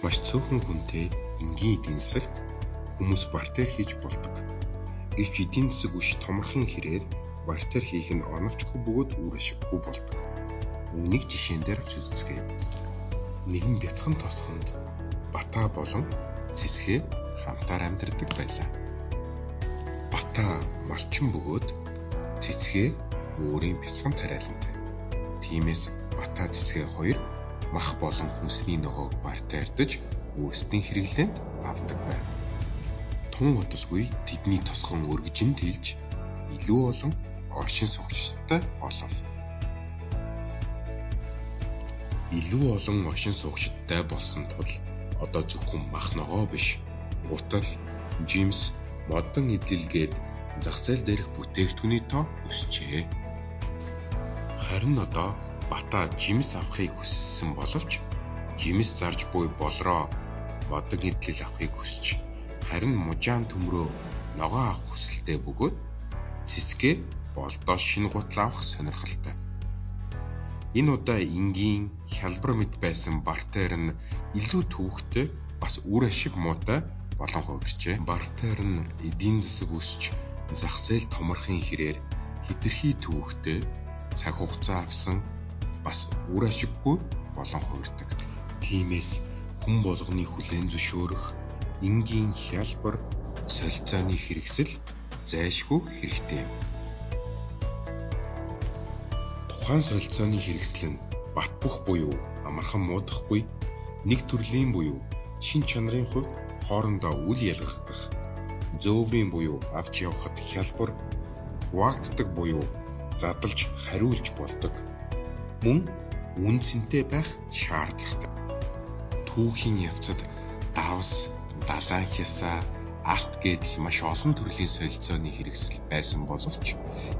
Маш цөөхөн хүнтэй энгийн эдийн засагт хүмүүс бартер хийж болдог. Гэвч эдийн засаг үш томорхон хэрээр бартер хийх нь оновчгүй бөгөөд үр ашиггүй болдог. Үүнийг жишээн дээр авч үзцгээе. Нэгэн бяцхан тосгонд Бата болон Цэцгээ хамтаар амьдардаг байлаа. Бата малчин бөгөөд Цэцгээ өөрийн бяцхан тариалантай. Тиймээс Бата Цэцгээ хоёр мах болон хүнсний ногоог бартerdаж өөрсдийн хэрэглээнд авдаг байв. Тун удалгүй тэдний тосгон өргөжин тэлж илүү олон оршин суугчтай болов. Илүү олон оршин суугчтай болсон тул одоо зөвхөн мах ногоо биш, гутал, жимс, модон эдлэлгээд зах зээл дээрх бүтээгдэхүүний тоо өсчээ. Харин одоо Бата жимс авахыг хүссэн боловч жимс зарж буй болроо модон эдлэл авахыг хүсч харин мужаан төмрөө ногоо авах хүсэлтэй бөгөөд Цэцгээ болдоо шинэ гутал авах сонирхолтой. Энэ удаа энгийн хялбар мэт байсан бартер нь илүү төвөгтэй бас үр ашиг муутай болон хувирчээ. Бартер нь эдийн засаг өсч зах зээл томорхон хэрээр хэтэрхий төвөгтэй цаг хугацаа авсан бас үр ашиггүй болон хувирдаг. Тиймээс хүн болгоны хүлээн зөвшөөрөх энгийн хялбар солилцооны хэрэгсэл зайлшгүй хэрэгтэй юм. Тухайн солилцооны хэрэгсэл нь бат бөх буюу амархан муудахгүй нэг төрлийн буюу шин чанарын хувьд хоорондоо үл ялгагдах, зөөврийн буюу авч явахад хялбар, хуваагддаг буюу задлж хариулж болдог. Мөн үнцэнтэй байх шаардлагатай. Түүхийн явцад давс, далайн хясаа, алт гэдэл маш олон төрлийн солилцооны хэрэгсэл байсан боловч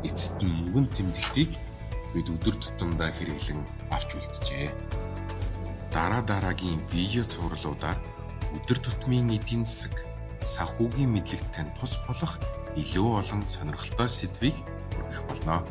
эцэст нь мөнгөн тэмдэгтийг бид өдөр тутамдаа хэрэглэн авч үлджээ. Дараагийн видео цувралуудаар өдөр тутмын эдийн засаг, санхүүгийн мэдлэгт тань тус болох илүү олон сонирхолтой сэдвийг хүргэх болно.